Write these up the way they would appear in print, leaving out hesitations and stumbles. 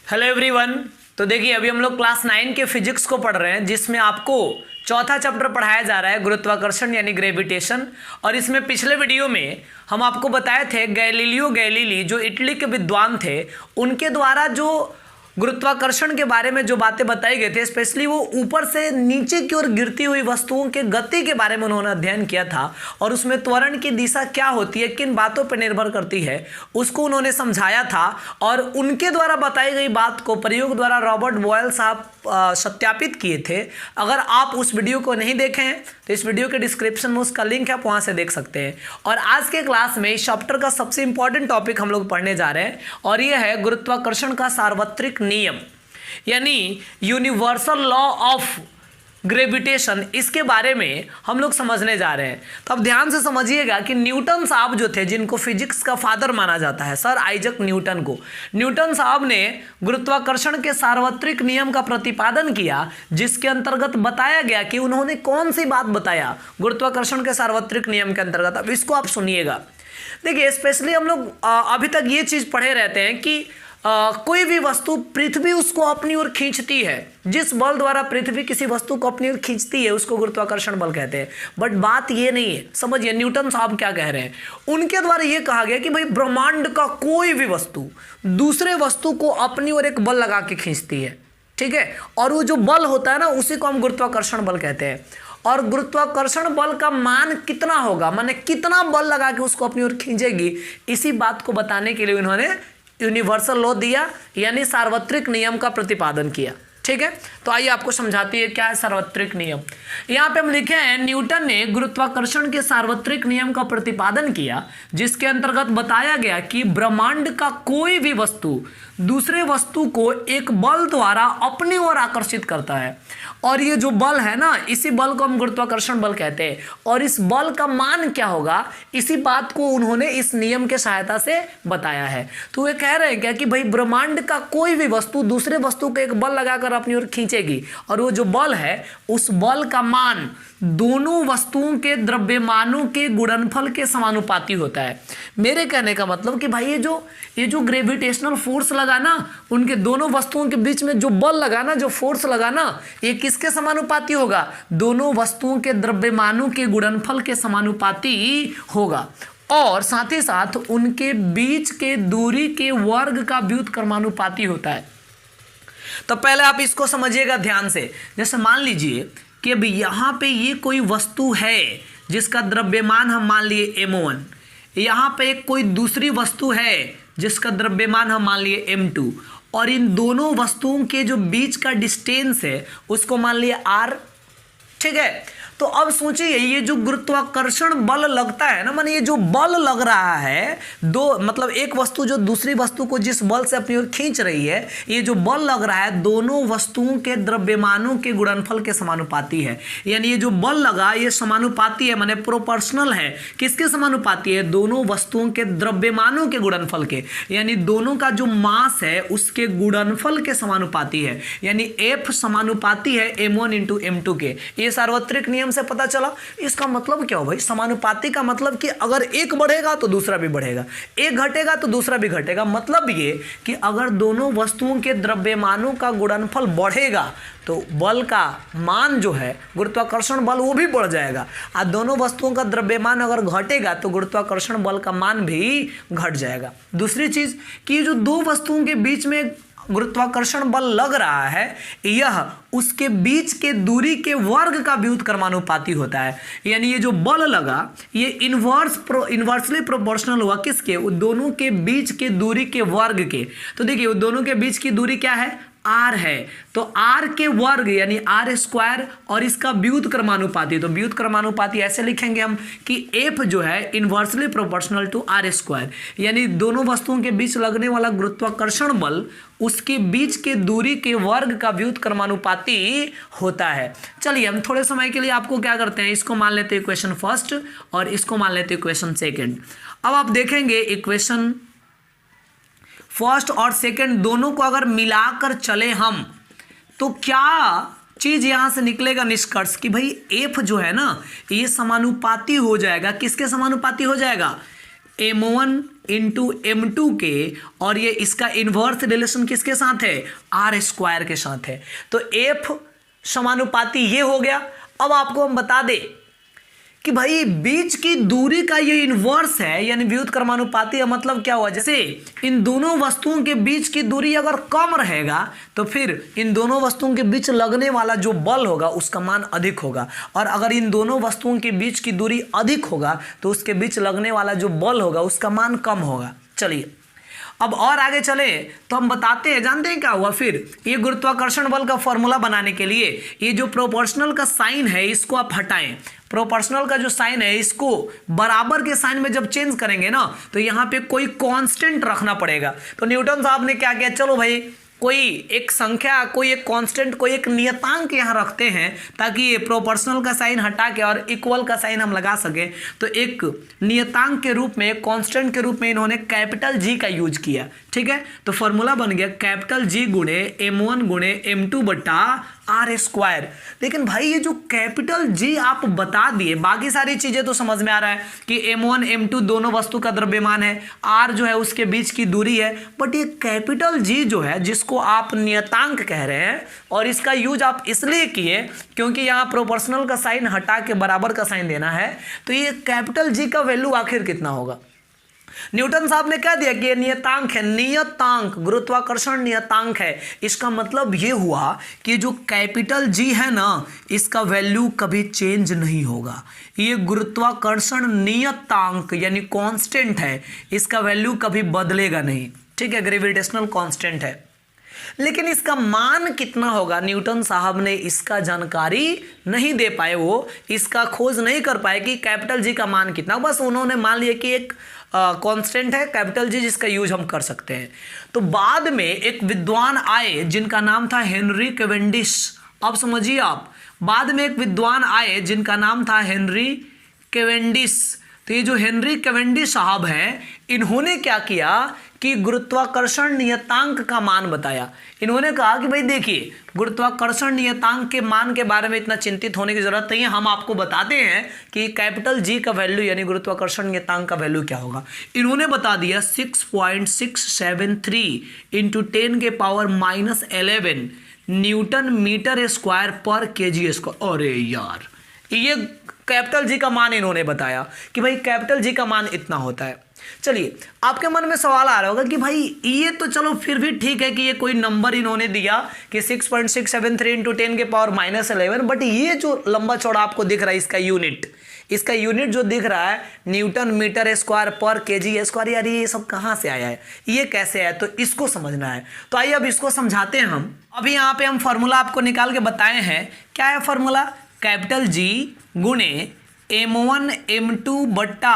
Hello everyone. तो देखिए अभी हम लोग क्लास 9 के फिजिक्स को पढ़ रहे हैं जिसमें आपको चौथा चैप्टर पढ़ाया जा रहा है गुरुत्वाकर्षण यानी ग्रेविटेशन। और इसमें पिछले वीडियो में हम आपको बताए थे गैलीलियो गैलीली जो इटली के विद्वान थे उनके द्वारा जो गुरुत्वाकर्षण के बारे में जो बातें बताई गई थी, स्पेशली वो ऊपर से नीचे की ओर गिरती हुई वस्तुओं के गति के बारे में उन्होंने अध्ययन किया था और उसमें त्वरण की दिशा क्या होती है, किन बातों पर निर्भर करती है, उसको उन्होंने समझाया था। और उनके द्वारा बताई गई बात को प्रयोग द्वारा रॉबर्ट बॉयल साहब सत्यापित किए थे। अगर आप उस वीडियो को नहीं देखे हैं तो इस वीडियो के डिस्क्रिप्शन में उसका लिंक है, आप वहाँ से देख सकते हैं। और आज के क्लास में इस चैप्टर का सबसे इंपॉर्टेंट टॉपिक हम लोग पढ़ने जा रहे हैं और ये है गुरुत्वाकर्षण का सार्वत्रिक नियम यानी यूनिवर्सल लॉ ऑफ ग्रेविटेशन। इसके बारे में हम लोग समझने जा रहे हैं। तो अब ध्यान से समझिएगा कि न्यूटन साहब जो थे, जिनको फिजिक्स का फादर माना जाता है, सर आइजक न्यूटन को, न्यूटन साहब ने गुरुत्वाकर्षण के सार्वत्रिक नियम का प्रतिपादन किया जिसके अंतर्गत बताया गया कि उन्होंने कौन सी बात बताया गुरुत्वाकर्षण के सार्वत्रिक नियम के अंतर्गत। अब इसको आप सुनिएगा। देखिए स्पेशली हम लोग अभी तक ये चीज़ पढ़े रहते हैं कि कोई भी वस्तु पृथ्वी उसको अपनी ओर खींचती है। जिस बल द्वारा पृथ्वी किसी वस्तु को अपनी ओर खींचती है उसको गुरुत्वाकर्षण बल कहते हैं। बट बात ये नहीं है, समझिए न्यूटन साहब क्या कह रहे हैं। उनके द्वारा ये कहा गया कि भाई ब्रह्मांड का कोई भी वस्तु दूसरे वस्तु को अपनी ओर एक बल लगा के खींचती है, ठीक है। और वो जो बल होता है ना, उसी को हम गुरुत्वाकर्षण बल कहते हैं। और गुरुत्वाकर्षण बल का मान कितना होगा, माने कितना बल लगा के उसको अपनी ओर खींचेगी, इसी बात को बताने के लिए उन्होंने यूनिवर्सल लॉ दिया यानी सार्वत्रिक नियम का प्रतिपादन किया, ठीक है। तो आइए आपको समझाती है क्या है सार्वत्रिक नियम। यहाँ पे हम लिखे हैं न्यूटन ने गुरुत्वाकर्षण के सार्वत्रिक नियम का प्रतिपादन किया जिसके अंतर्गत बताया गया कि ब्रह्मांड का कोई भी वस्तु दूसरे वस्तु को एक बल द्वारा अपनी ओर आकर्षित करता है। और ये जो बल है ना, इसी बल को हम गुरुत्वाकर्षण बल कहते हैं। और इस बल का मान क्या होगा, इसी बात को उन्होंने इस नियम के सहायता से बताया है। तो वे कह रहे हैं क्या कि भाई ब्रह्मांड का कोई भी वस्तु दूसरे वस्तु को एक बल लगाकर अपनी ओर खींचेगी और वो जो बल है उस बल का मान दोनों वस्तुओं के द्रव्यमानों के गुणनफल के समानुपाती होता है। मेरे कहने का मतलब कि भाई ये जो ग्रेविटेशनल फोर्स लगा ना, उनके दोनों वस्तुओं के बीच में जो बल लगा ना, जो फोर्स लगा ना, ये किसके समानुपाती होगा, दोनों वस्तुओं के द्रव्यमानों के गुणनफल के समानुपाती होगा। और साथ ही साथ उनके बीच के दूरी के वर्ग का व्युत्क्रमानुपाती होता है। तो पहले आप इसको समझिएगा ध्यान से। जैसे मान लीजिए कि अब यहाँ पे ये कोई वस्तु है जिसका द्रव्यमान हम मान लिए m1, यहाँ पे एक कोई दूसरी वस्तु है जिसका द्रव्यमान हम मान लिए m2, और इन दोनों वस्तुओं के जो बीच का डिस्टेंस है उसको मान लिए r, ठीक है। तो अब सोचिए ये जो गुरुत्वाकर्षण बल लगता है ना, माने ये जो बल लग रहा है, दो मतलब एक वस्तु जो दूसरी वस्तु को जिस बल से अपनी ओर खींच रही है, ये जो बल लग रहा है दोनों वस्तुओं के द्रव्यमानों के गुणनफल के समानुपाती है। यानी ये जो बल लगा ये समानुपाती है, माने प्रोपोर्शनल है। किसके समानुपाती है, दोनों वस्तुओं के द्रव्यमानों के गुणनफल के, यानी दोनों का जो मास है उसके गुणनफल के समानुपाती है। यानी F समानुपाती है m1 इंटू m2 के। ये सार्वत्रिक नियम से पता चला। इसका मतलब क्या हो भाई, समानुपाती का मतलब कि अगर एक बढ़ेगा तो दूसरा भी बढ़ेगा, एक घटेगा तो दूसरा भी घटेगा। मतलब ये कि अगर दोनों वस्तुओं के द्रव्यमानों का गुणनफल बढ़ेगा तो बल का मान जो है गुरुत्वाकर्षण बल वो भी बढ़ जाएगा। और दोनों वस्तुओं का द्रव्यमान अगर घटेगा तो गुरुत्वाकर्षण बल का मान भी घट जाएगा। दूसरी चीज कि जो दो वस्तुओं के बीच में गुरुत्वाकर्षण बल लग रहा है यह उसके बीच के दूरी के वर्ग का व्युत्क्रमानुपाती होता है। यानी ये जो बल लगा ये इन्वर्सली प्रोपोर्शनल हुआ किसके, दोनों के बीच के दूरी के वर्ग के। तो देखिए दोनों के बीच की दूरी क्या है, r है, तो r के वर्ग यानी r स्क्वायर और इसका व्युत्क्रमानुपाती। तो व्युत्क्रमानुपाती ऐसे लिखेंगे हम कि F जो है inversely proportional to r square, यानी दोनों वस्तुओं के बीच लगने वाला गुरुत्वाकर्षण बल उसके बीच के दूरी के वर्ग का व्युत्क्रमानुपाती होता है। चलिए हम थोड़े समय के लिए आपको क्या करते हैं, इसको मान लेते हैं इक्वेशन फर्स्ट और इसको मान लेते हैं इक्वेशन सेकेंड। अब आप देखेंगे इक्वेशन फर्स्ट और सेकंड दोनों को अगर मिलाकर चले हम तो क्या चीज यहां से निकलेगा निष्कर्ष कि भाई F जो है ना ये समानुपाती हो जाएगा, किसके समानुपाती हो जाएगा, m1 इंटू m2 के, और ये इसका इन्वर्स रिलेशन किसके साथ है, आर स्क्वायर के साथ है। तो F समानुपाती ये हो गया। अब आपको हम बता दें कि भाई बीच की दूरी का ये इन्वर्स है, यानी व्युत्क्रमानुपाती का मतलब क्या हुआ, जैसे इन दोनों वस्तुओं के बीच की दूरी अगर कम रहेगा तो फिर इन दोनों वस्तुओं के बीच लगने वाला जो बल होगा उसका मान अधिक होगा, और अगर इन दोनों वस्तुओं के बीच की दूरी अधिक होगा तो उसके बीच लगने वाला जो बल होगा उसका मान कम होगा। चलिए अब और आगे चले तो हम बताते हैं, जानते हैं क्या हुआ फिर, ये गुरुत्वाकर्षण बल का फॉर्मूला बनाने के लिए ये जो प्रोपोर्शनल का साइन है इसको आप हटाएं। प्रोपोर्शनल का जो साइन है इसको बराबर के साइन में जब चेंज करेंगे ना तो यहाँ पे कोई कांस्टेंट रखना पड़ेगा। तो न्यूटन साहब ने क्या किया, चलो भाई कोई एक संख्या, कोई एक कांस्टेंट, कोई एक नियतांक यहाँ रखते हैं ताकि ये प्रोपोर्शनल का साइन हटा के और इक्वल का साइन हम लगा सकें। तो एक नियतांक के रूप में, कांस्टेंट के रूप में इन्होंने कैपिटल जी का यूज किया। ठीक है, तो फॉर्मूला बन गया कैपिटल जी गुणे m1 गुणे m2 बटा आर स्क्वायर। लेकिन भाई ये जो कैपिटल जी आप बता दिए, बाकी सारी चीजें तो समझ में आ रहा है कि m1 m2 दोनों वस्तु का द्रव्यमान है, r जो है उसके बीच की दूरी है, बट ये कैपिटल जी जो है जिसको आप नियतांक कह रहे हैं, और इसका यूज आप इसलिए किए क्योंकि यहाँ प्रोपोर्शनल का साइन हटा के बराबर का साइन देना है। तो ये कैपिटल जी का वैल्यू आखिर कितना होगा। न्यूटन साहब ने कह दिया कि ये नियतांक है, नियतांक गुरुत्वाकर्षण नियतांक है। इसका मतलब ये हुआ कि जो कैपिटल जी है ना इसका वैल्यू कभी चेंज नहीं होगा। ये गुरुत्वाकर्षण नियतांक यानी कांस्टेंट है, इसका वैल्यू कभी बदलेगा नहीं। ठीक है, ग्रेविटेशनल कांस्टेंट है। लेकिन इसका मान कितना होगा न्यूटन साहब ने इसका जानकारी नहीं दे पाए, वो इसका खोज नहीं कर पाए कि कैपिटल जी का मान कितना। बस उन्होंने मान लिया कि एक कांस्टेंट है कैपिटल जी जिसका यूज हम कर सकते हैं। तो बाद में एक विद्वान आए जिनका नाम था हेनरी कैवेंडिश। अब समझिए आप, बाद में एक विद्वान आए जिनका नाम था हेनरी कैवेंडिश। तो ये जो हेनरी कैवेंडिश साहब हैं, इन्होंने क्या किया कि गुरुत्वाकर्षण नियतांक का मान बताया। इन्होंने कहा कि भाई देखिए, गुरुत्वाकर्षण नियतांक के मान के बारे में इतना चिंतित होने की जरूरत नहीं है, हम आपको बताते हैं कि कैपिटल जी का वैल्यू यानी गुरुत्वाकर्षण नियतांक का वैल्यू क्या होगा। इन्होंने बता दिया 6.673 इंटू 10 के पावर -11 न्यूटन मीटर स्क्वायर पर केजी स्क्वायर। अरे यार, ये कैपिटल जी का मान इन्होंने बताया कि भाई कैपिटल जी का मान इतना होता है। चलिए, आपके मन में सवाल आ रहा होगा कि भाई ये तो चलो फिर भी ठीक है कि ये कोई नंबर इन्होंने दिया कि 6.673 इंटू 10 के पावर -11, बट ये जो लंबा चौड़ा आपको दिख रहा है इसका यूनिट जो दिख रहा है न्यूटन मीटर स्क्वायर पर केजी स्क्वायर, यार ये सब कहाँ से आया है, ये कैसे आया, तो इसको समझना है। तो आइए अब इसको समझाते हैं हम। अभी यहाँ पे हम फॉर्मूला आपको निकाल के बताए हैं। क्या है फॉर्मूला, कैपिटल जी गुणे m1 m2 बट्टा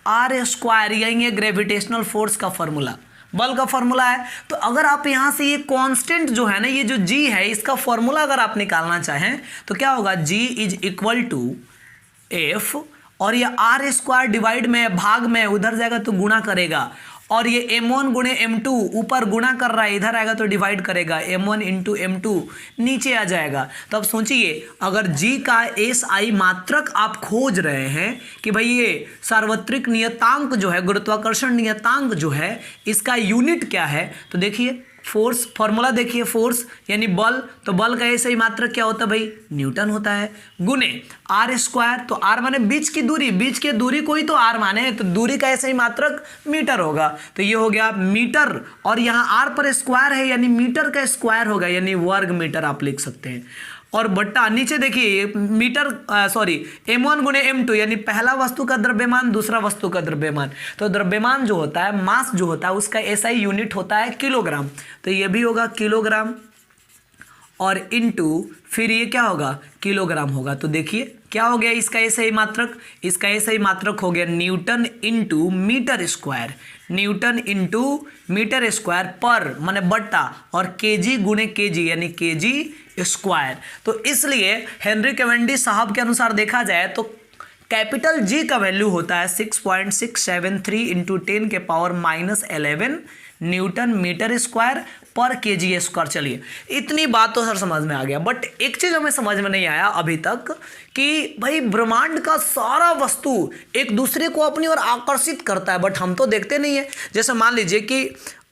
आर स्क्वायर, यही ग्रेविटेशनल फोर्स का फॉर्मूला, बल का फॉर्मूला है। तो अगर आप यहाँ से ये कांस्टेंट जो है ना, ये जो g है, इसका फॉर्मूला अगर आप निकालना चाहें तो क्या होगा, g is equal to f, और ये आर स्क्वायर डिवाइड में भाग में उधर जाएगा तो गुणा करेगा, और ये m1 गुणे m2 ऊपर गुणा कर रहा है, इधर आएगा तो डिवाइड करेगा, m1 इंटू m2 नीचे आ जाएगा। तो अब सोचिए, अगर g का SI मात्रक आप खोज रहे हैं कि भाई ये सार्वत्रिक नियतांक जो है, गुरुत्वाकर्षण नियतांक जो है, इसका यूनिट क्या है, तो देखिए फोर्स, फॉर्मूला देखिए, फोर्स यानी बल, तो बल का SI मात्रक क्या होता है भाई, न्यूटन होता है, गुने आर स्क्वायर, तो आर माने बीच की दूरी, बीच की दूरी को ही तो आर माने, तो दूरी का SI मात्रक मीटर होगा। तो ये हो गया मीटर, और यहाँ आर पर स्क्वायर है यानी मीटर का स्क्वायर होगा, यानी वर्ग मीटर आप लिख सकते हैं। और बट्टा नीचे देखिए मीटर m1 गुणे m2 यानी पहला वस्तु का द्रव्यमान, दूसरा वस्तु का द्रव्यमान। तो द्रव्यमान जो होता है, मास जो होता है, उसका SI यूनिट होता है किलोग्राम, तो ये भी होगा किलोग्राम, और इनटू फिर ये क्या होगा, किलोग्राम होगा। तो देखिए क्या हो गया इसका SI मात्रक, इसका SI मात्रक हो गया newton into metre square, newton into metre square पर माने बट्टा, और केजी गुणे केजी यानी केजी स्क्वायर। तो इसलिए हेनरी कैवेंडिश साहब के अनुसार देखा जाए तो कैपिटल जी का वैल्यू होता है 6.673 इंटू 10 के पावर -11 न्यूटन मीटर स्क्वायर पर केजी स्क्वायर। चलिए इतनी बात तो सर समझ में आ गया, बट एक चीज हमें समझ में नहीं आया अभी तक कि भाई ब्रह्मांड का सारा वस्तु एक दूसरे को अपनी ओर आकर्षित करता है, बट हम तो देखते नहीं है। जैसे मान लीजिए कि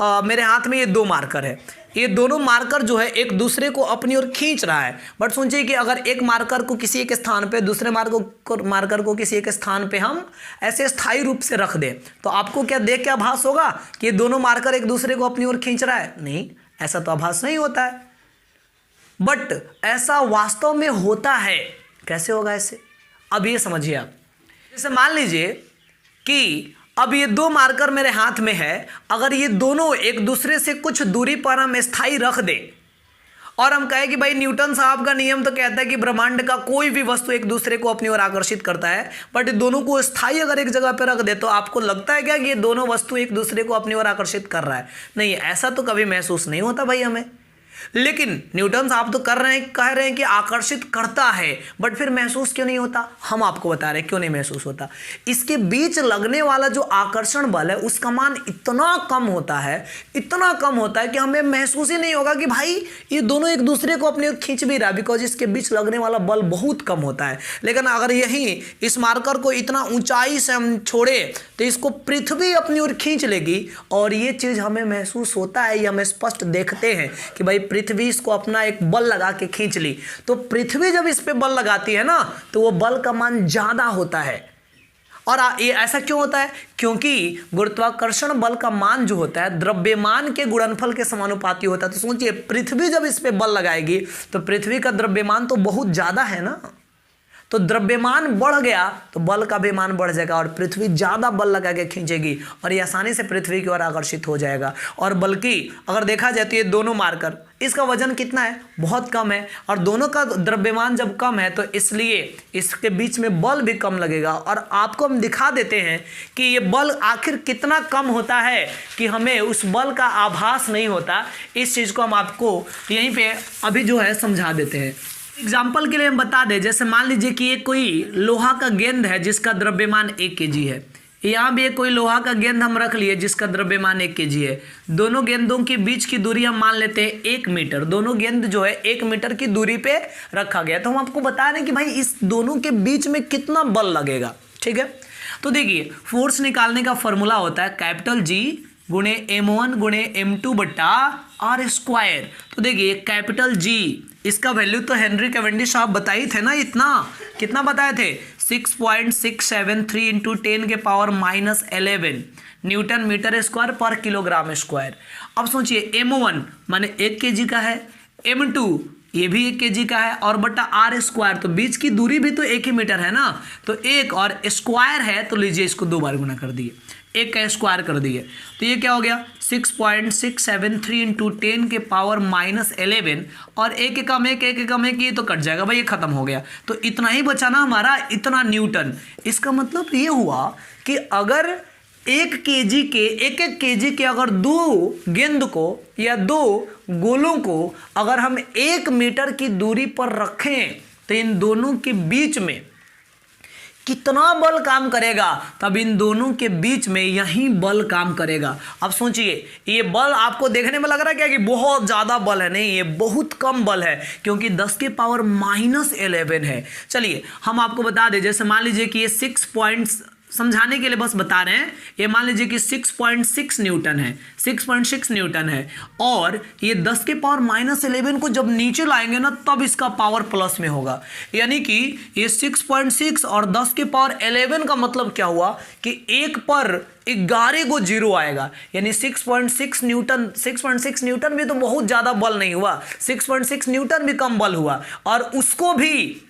मेरे हाथ में ये दो मार्कर है, ये दोनों मार्कर जो है एक दूसरे को अपनी ओर खींच रहा है, बट सोचिए कि अगर एक मार्कर को किसी एक स्थान पे, दूसरे मार्कर को किसी एक स्थान पे हम ऐसे स्थायी रूप से रख दें, तो आपको क्या देख के आभास होगा कि ये दोनों मार्कर एक दूसरे को अपनी ओर खींच रहा है? नहीं, ऐसा तो आभास नहीं होता है। बट ऐसा वास्तव में होता है। कैसे होगा ऐसे? अब ये समझिए आप। जैसे मान लीजिए कि अब ये दो मार्कर मेरे हाथ में है, अगर ये दोनों एक दूसरे से कुछ दूरी पर हम स्थायी रख दें और हम कहें कि भाई न्यूटन साहब का नियम तो कहता है कि ब्रह्मांड का कोई भी वस्तु एक दूसरे को अपनी ओर आकर्षित करता है, बट दोनों को स्थायी अगर एक जगह पर रख दे तो आपको लगता है क्या कि ये दोनों वस्तु एक दूसरे को अपनी ओर आकर्षित कर रहा है? नहीं, ऐसा तो कभी महसूस नहीं होता भाई हमें। लेकिन न्यूटन साहब तो कह रहे हैं कि आकर्षित करता है, बट फिर महसूस क्यों नहीं होता? हम आपको बता रहे हैं क्यों नहीं महसूस होता। इसके बीच लगने वाला जो आकर्षण बल है उसका मान इतना कम होता है, इतना कम होता है कि हमें महसूस ही नहीं होगा कि भाई ये दोनों एक दूसरे को अपनी ओर खींच भी रहा है, बिकॉज इसके बीच लगने वाला बल बहुत कम होता है। लेकिन अगर यही इस मार्कर को इतना ऊंचाई से हम छोड़े तो इसको पृथ्वी अपनी ओर खींच लेगी, और ये चीज हमें महसूस होता है, ये हम स्पष्ट देखते हैं कि भाई पृथ्वी इसको अपना एक बल लगा के खींच ली। तो पृथ्वी जब इस पे बल लगाती है ना तो वो बल का मान ज्यादा होता है। और ये ऐसा क्यों होता है? क्योंकि गुरुत्वाकर्षण बल का मान जो होता है द्रव्यमान के गुणनफल के समानुपाती होता है। तो सोचिए पृथ्वी जब इस पे बल लगाएगी तो पृथ्वी का द्रव्यमान तो बहुत ज्यादा है ना, तो द्रव्यमान बढ़ गया तो बल का भी मान बढ़ जाएगा और पृथ्वी ज्यादा बल लगा के खींचेगी और ये आसानी से पृथ्वी की ओर आकर्षित हो जाएगा। और बल्कि अगर देखा जाए तो ये दोनों मार्कर, इसका वजन कितना है? बहुत कम है, और दोनों का द्रव्यमान जब कम है तो इसलिए इसके बीच में बल भी कम लगेगा। और आपको हम दिखा देते हैं कि ये बल आखिर कितना कम होता है कि हमें उस बल का आभास नहीं होता। इस चीज को हम आपको यहीं पे अभी जो है समझा देते हैं। एग्जाम्पल के लिए हम बता दें, जैसे मान लीजिए कि ये कोई लोहा का गेंद है जिसका द्रव्यमान 1 kg है। यहाँ भी कोई लोहा का गेंद हम रख लिए जिसका द्रव्यमान 1 kg है। दोनों गेंदों के बीच की दूरी हम मान लेते हैं 1 मीटर। दोनों गेंद जो है 1 मीटर की दूरी पे रखा गया। तो हम आपको बता रहे हैं कि भाई इस दोनों के बीच में कितना बल लगेगा। ठीक है, तो देखिए फोर्स निकालने का फॉर्मूला होता है कैपिटल G गुणे M1 गुणे M2 बट्टा R²। तो देखिए कैपिटल G, इसका वैल्यू तो हेनरी कैवेंडिश साहब बताए थे ना, इतना कितना बताए थे? 6.673 इंटू 10 के पावर -11 न्यूटन मीटर स्क्वायर पर किलोग्राम स्क्वायर। अब सोचिए M1 माने 1 kg का है, M2 ये भी 1 kg का है, और बट्टा R², तो बीच की दूरी भी तो 1 ही मीटर है ना, तो 1 और स्क्वायर है तो लीजिए इसको 2 बार गुना कर दिए, 1 का स्क्वायर कर दिए, तो ये क्या हो गया 6.673 इंटू 10 के पावर -11, और एक कम एक ये तो कट जाएगा भाई, ये खत्म हो गया। तो इतना ही बचा ना हमारा, इतना न्यूटन। इसका मतलब ये हुआ कि अगर 1 kg के अगर 2 गेंद को या 2 गोलों को अगर हम 1 मीटर की दूरी पर रखें तो इन दोनों के बीच में कितना बल काम करेगा? तब इन दोनों के बीच में यही बल काम करेगा। अब सोचिए ये बल आपको देखने में लग रहा है क्या कि बहुत ज्यादा बल है? नहीं, ये बहुत कम बल है, क्योंकि 10 के पावर -11 है। चलिए हम आपको बता दें, जैसे मान लीजिए कि ये 6 पॉइंट्स, समझाने के लिए बस बता रहे हैं, ये मान लीजिए कि 6.6 न्यूटन है, 6.6 न्यूटन है, और ये 10 के पावर -11 को जब नीचे लाएंगे ना तब इसका पावर प्लस में होगा। यानी कि ये 6.6 और 10 के पावर 11 का मतलब क्या हुआ कि 1 पर 11 को 0 आएगा, यानी 6.6 न्यूटन। 6.6 न्यूटन भी तो बहुत ज़्यादा बल नहीं हुआ, 6.6 न्यूटन भी कम बल हुआ, और उसको भी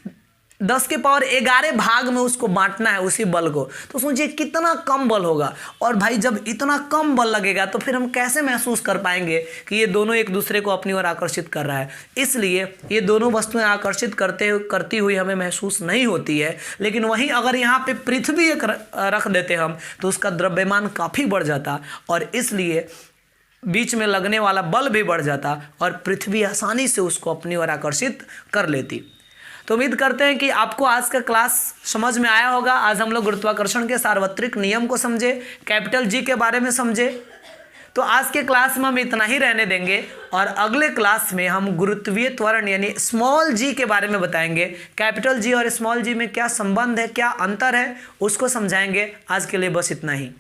10 के पावर 11 भाग में उसको बांटना है उसी बल को। तो सोचिए कितना कम बल होगा। और भाई जब इतना कम बल लगेगा तो फिर हम कैसे महसूस कर पाएंगे कि ये दोनों एक दूसरे को अपनी ओर आकर्षित कर रहा है? इसलिए ये दोनों वस्तुएं आकर्षित करती हुई हमें महसूस नहीं होती है। लेकिन वहीं अगर यहाँ पे पृथ्वी एक रख देते हम तो उसका द्रव्यमान काफ़ी बढ़ जाता, और इसलिए बीच में लगने वाला बल भी बढ़ जाता और पृथ्वी आसानी से उसको अपनी ओर आकर्षित कर लेती। तो उम्मीद करते हैं कि आपको आज का क्लास समझ में आया होगा। आज हम लोग गुरुत्वाकर्षण के सार्वत्रिक नियम को समझे, कैपिटल G के बारे में समझे। तो आज के क्लास में हम इतना ही रहने देंगे और अगले क्लास में हम गुरुत्वीय त्वरण यानी स्मॉल जी के बारे में बताएंगे। कैपिटल जी और स्मॉल जी में क्या संबंध है, क्या अंतर है, उसको समझाएंगे। आज के लिए बस इतना ही।